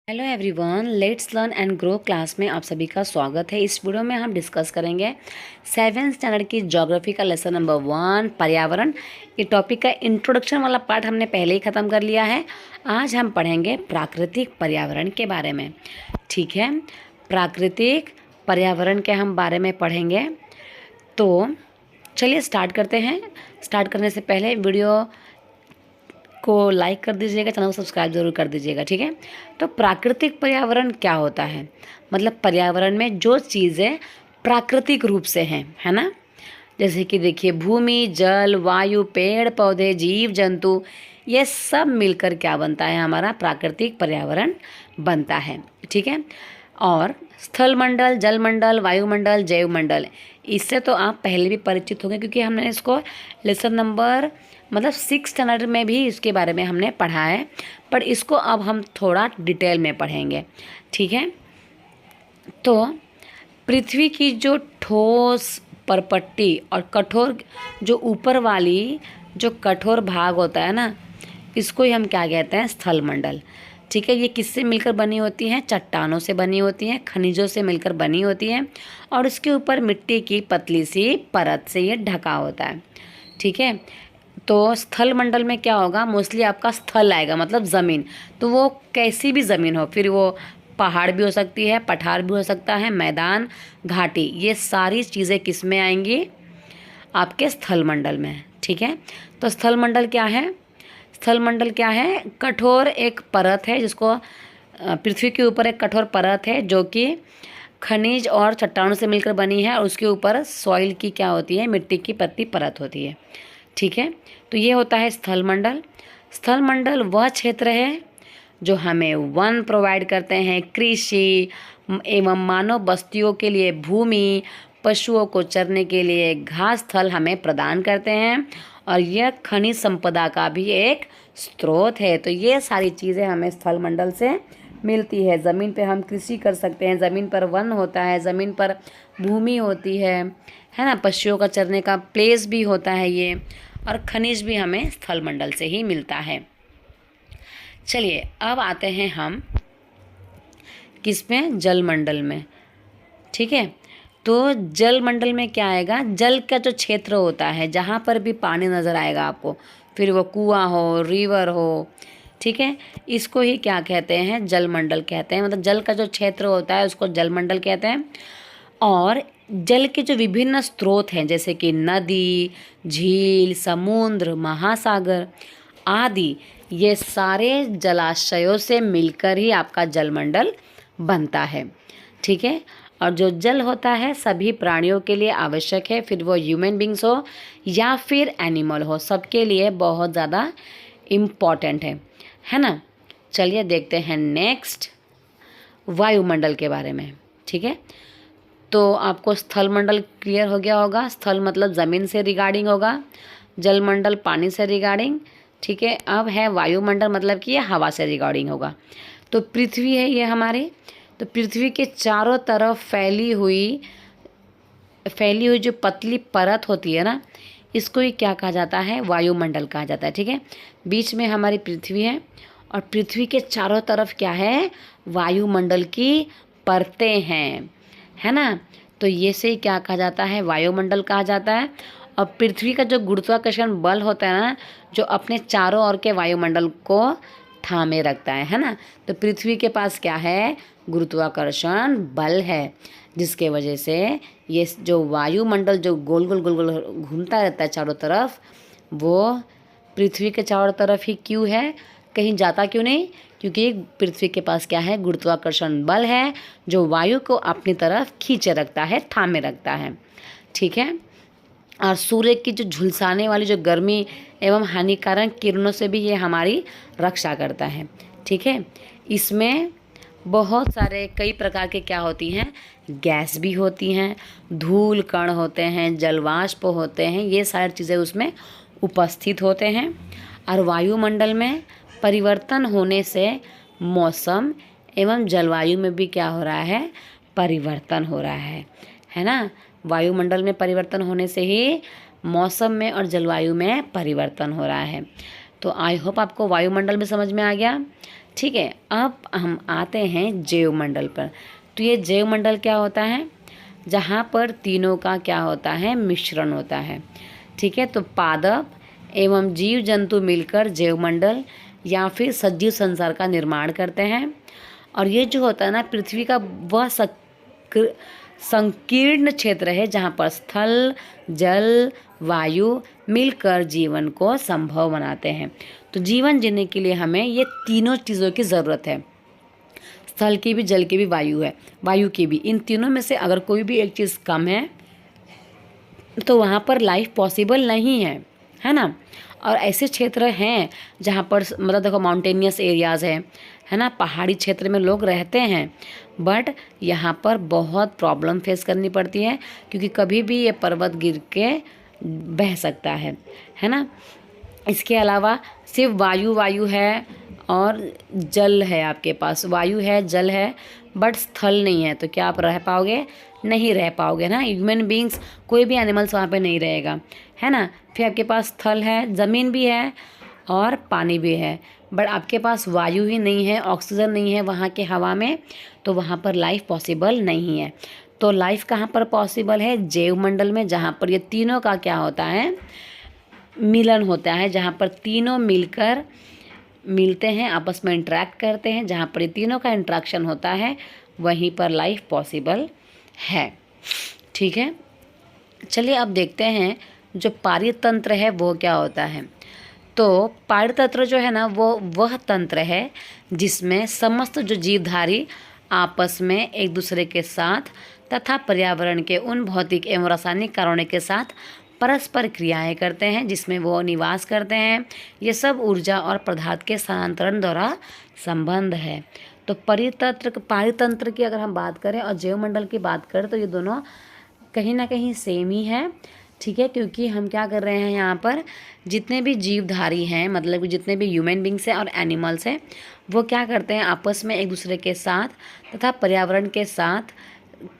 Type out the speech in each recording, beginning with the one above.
Hello everyone, let's learn and grow class में आप सभी का स्वागत है। इस वीडियो में हम डिस्कस करेंगे 7th स्टैंडर्ड की ज्योग्राफी का लेसन नंबर 1 पर्यावरण। ये टॉपिक का इंट्रोडक्शन वाला पार्ट हमने पहले ही ख़त्म कर लिया है। आज हम पढ़ेंगे प्राकृतिक पर्यावरण के बारे में। ठीक है, प्राकृतिक पर्यावरण के हम बारे में पढ़ेंगे। तो चलिए स्टार्ट करते हैं। स्टार्ट करने से पहले वीडियो को लाइक कर दीजिएगा, चैनल को सब्सक्राइब जरूर कर दीजिएगा। ठीक है, तो प्राकृतिक पर्यावरण क्या होता है? मतलब पर्यावरण में जो चीज़ें प्राकृतिक रूप से हैं, है ना। जैसे कि देखिए, भूमि, जल, वायु, पेड़ पौधे, जीव जंतु, ये सब मिलकर क्या बनता है? हमारा प्राकृतिक पर्यावरण बनता है। ठीक है, और स्थल मंडल, जल मंडल, वायुमंडल, जैव मंडल, इससे तो आप पहले भी परिचित होंगे क्योंकि हमने इसको लेसन नंबर 6 स्टैंडर्ड में भी इसके बारे में हमने पढ़ा है। पर इसको अब हम थोड़ा डिटेल में पढ़ेंगे। ठीक है, तो पृथ्वी की जो ठोस परपट्टी और कठोर जो ऊपर वाली जो कठोर भाग होता है ना, इसको ही हम क्या कहते हैं? स्थल मंडल। ठीक है, ये किससे मिलकर बनी होती हैं? चट्टानों से बनी होती हैं, खनिजों से मिलकर बनी होती हैं, और उसके ऊपर मिट्टी की पतली सी परत से ये ढका होता है। ठीक है, तो स्थल मंडल में क्या होगा? मोस्टली आपका स्थल आएगा, मतलब ज़मीन। तो वो कैसी भी ज़मीन हो, फिर वो पहाड़ भी हो सकती है, पठार भी हो सकता है, मैदान, घाटी, ये सारी चीज़ें किस में आएंगी? आपके स्थल मंडल में। ठीक है, तो स्थल मंडल क्या है? स्थल मंडल क्या है? कठोर एक परत है, जिसको पृथ्वी के ऊपर एक कठोर परत है जो कि खनिज और चट्टानों से मिलकर बनी है, और उसके ऊपर सॉइल की क्या होती है? मिट्टी की पतली परत होती है। ठीक है, तो ये होता है स्थल मंडल। स्थल मंडल वह क्षेत्र है जो हमें वन प्रोवाइड करते हैं, कृषि एवं मानव बस्तियों के लिए भूमि, पशुओं को चरने के लिए घास स्थल हमें प्रदान करते हैं, और यह खनिज संपदा का भी एक स्रोत है। तो ये सारी चीज़ें हमें स्थल मंडल से मिलती है। ज़मीन पे हम कृषि कर सकते हैं, ज़मीन पर वन होता है, ज़मीन पर भूमि होती है ना, पशुओं का चरने का प्लेस भी होता है ये, और खनिज भी हमें स्थल मंडल से ही मिलता है। चलिए अब आते हैं हम किसमें? जल मंडल में। ठीक है, तो जल मंडल में क्या आएगा? जल का जो क्षेत्र होता है, जहाँ पर भी पानी नज़र आएगा आपको, फिर वो कुआं हो, रिवर हो, ठीक है, इसको ही क्या कहते हैं? जल मंडल कहते हैं। मतलब जल का जो क्षेत्र होता है उसको जल मंडल कहते हैं। और जल के जो विभिन्न स्रोत हैं, जैसे कि नदी, झील, समुद्र, महासागर आदि, ये सारे जलाशयों से मिलकर ही आपका जलमंडल बनता है। ठीक है, और जो जल होता है सभी प्राणियों के लिए आवश्यक है, फिर वो ह्यूमन बींग्स हो या फिर एनिमल हो, सबके लिए बहुत ज़्यादा इम्पॉर्टेंट है ना। चलिए देखते हैं नेक्स्ट वायुमंडल के बारे में। ठीक है, तो आपको स्थल मंडल क्लियर हो गया होगा। स्थल मतलब ज़मीन से रिगार्डिंग होगा, जल मंडल पानी से रिगार्डिंग। ठीक है, अब है वायुमंडल, मतलब कि ये हवा से रिगार्डिंग होगा। तो पृथ्वी है ये हमारी, तो पृथ्वी के चारों तरफ फैली हुई जो पतली परत होती है ना, इसको ही क्या कहा जाता है? वायुमंडल कहा जाता है। ठीक है, बीच में हमारी पृथ्वी है, और पृथ्वी के चारों तरफ क्या है? वायुमंडल की परतें हैं, है ना। तो ये से ही क्या कहा जाता है? वायुमंडल कहा जाता है। और पृथ्वी का जो गुरुत्वाकर्षण बल होता है ना, जो अपने चारों ओर के वायुमंडल को थामे रखता है ना, तो पृथ्वी के पास क्या है? गुरुत्वाकर्षण बल है, जिसके वजह से ये जो वायुमंडल जो गोल गोल गोल गोल घूमता रहता है चारों तरफ, वो पृथ्वी के चारों तरफ ही क्यों है? कहीं जाता क्यों नहीं? क्योंकि पृथ्वी के पास क्या है? गुरुत्वाकर्षण बल है, जो वायु को अपनी तरफ खींचे रखता है, थामे रखता है। ठीक है, और सूर्य की जो झुलसाने वाली जो गर्मी एवं हानिकारक किरणों से भी ये हमारी रक्षा करता है। ठीक है, इसमें बहुत सारे कई प्रकार के क्या होती हैं? गैस भी होती हैं, धूल कण होते हैं, जलवाष्प होते हैं, ये सारी चीज़ें उसमें उपस्थित होते हैं। और वायुमंडल में परिवर्तन होने से मौसम एवं जलवायु में भी क्या हो रहा है? परिवर्तन हो रहा है ना। वायुमंडल में परिवर्तन होने से ही मौसम में और जलवायु में परिवर्तन हो रहा है। तो आई होप आपको वायुमंडल में समझ में आ गया। ठीक है, अब हम आते हैं जैवमंडल पर। तो ये जैवमंडल क्या होता है? जहाँ पर तीनों का क्या होता है? मिश्रण होता है। ठीक है, तो पादप एवं जीव जंतु मिलकर जैवमंडल या फिर सजीव संसार का निर्माण करते हैं। और ये जो होता है ना, पृथ्वी का वह संकीर्ण क्षेत्र है जहाँ पर स्थल, जल, वायु मिलकर जीवन को संभव बनाते हैं। तो जीवन जीने के लिए हमें ये तीनों चीज़ों की ज़रूरत है। स्थल की भी, जल की भी, वायु की भी। इन तीनों में से अगर कोई भी एक चीज़ कम है तो वहाँ पर लाइफ पॉसिबल नहीं है ना। और ऐसे क्षेत्र हैं जहाँ पर मतलब देखो माउंटेनियस एरियाज़ है ना, पहाड़ी क्षेत्र में लोग रहते हैं, बट यहाँ पर बहुत प्रॉब्लम फेस करनी पड़ती है क्योंकि कभी भी ये पर्वत गिर के बह सकता है ना। इसके अलावा सिर्फ वायु है और जल है, आपके पास वायु है, जल है, बट स्थल नहीं है, तो क्या आप रह पाओगे? नहीं रह पाओगे ना। ह्यूमन बींग्स, कोई भी एनिमल्स वहाँ पे नहीं रहेगा, है ना। फिर आपके पास स्थल है, ज़मीन भी है और पानी भी है, बट आपके पास वायु ही नहीं है, ऑक्सीजन नहीं है वहाँ के हवा में, तो वहाँ पर लाइफ पॉसिबल नहीं है। तो लाइफ कहाँ पर पॉसिबल है? जैवमंडल में, जहाँ पर ये तीनों का क्या होता है? मिलन होता है, जहाँ पर तीनों मिलकर मिलते हैं, आपस में इंटरेक्ट करते हैं, जहाँ पर ये तीनों का इंट्रैक्शन होता है वहीं पर लाइफ पॉसिबल है। ठीक है, चलिए अब देखते हैं जो पारितंत्र है वो क्या होता है। तो पारितंत्र जो है ना, वो वह तंत्र है जिसमें समस्त जो जीवधारी आपस में एक दूसरे के साथ तथा पर्यावरण के उन भौतिक एवं रासायनिक कारणों के साथ परस्पर क्रियाएं करते हैं, जिसमें वो निवास करते हैं। ये सब ऊर्जा और पदार्थ के स्थानांतरण द्वारा संबंध है। तो पारितंत्र की अगर हम बात करें और जैवमंडल की बात करें तो ये दोनों कहीं ना कहीं सेम ही है। ठीक है, क्योंकि हम क्या कर रहे हैं यहाँ पर, जितने भी जीवधारी हैं, मतलब जितने भी ह्यूमन बींग्स हैं और एनिमल्स हैं, वो क्या करते हैं? आपस में एक दूसरे के साथ तथा पर्यावरण के साथ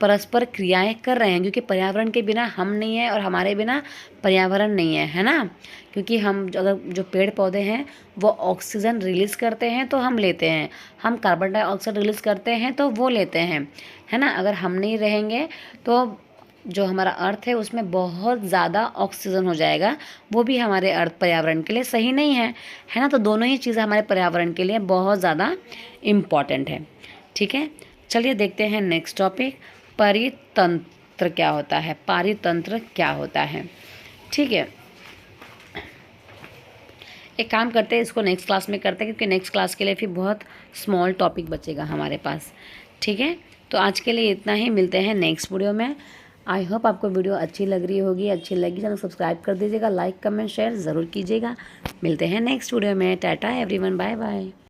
परस्पर क्रियाएं कर रहे हैं, क्योंकि पर्यावरण के बिना हम नहीं है और हमारे बिना पर्यावरण नहीं है ना। क्योंकि हम अगर जो पेड़ पौधे हैं वो ऑक्सीजन रिलीज़ करते हैं तो हम लेते हैं, हम कार्बन डाइऑक्साइड रिलीज़ करते हैं तो वो लेते हैं, है ना। अगर हम नहीं रहेंगे तो जो हमारा अर्थ है उसमें बहुत ज़्यादा ऑक्सीजन हो जाएगा, वो भी हमारे अर्थ पर्यावरण के लिए सही नहीं है ना। तो दोनों ही चीज़ें हमारे पर्यावरण के लिए बहुत ज़्यादा इम्पॉर्टेंट है। ठीक है, चलिए देखते हैं नेक्स्ट टॉपिक, परितंत्र क्या होता है, पारितंत्र क्या होता है। ठीक है, एक काम करते हैं, इसको नेक्स्ट क्लास में करते हैं, क्योंकि नेक्स्ट क्लास के लिए फिर बहुत स्मॉल टॉपिक बचेगा हमारे पास। ठीक है, तो आज के लिए इतना ही, मिलते हैं नेक्स्ट वीडियो में। आई होप आपको वीडियो अच्छी लग रही होगी, अच्छी लगी चैनल सब्सक्राइब कर दीजिएगा, लाइक कमेंट शेयर ज़रूर कीजिएगा। मिलते हैं नेक्स्ट वीडियो में। Tata everyone, bye bye.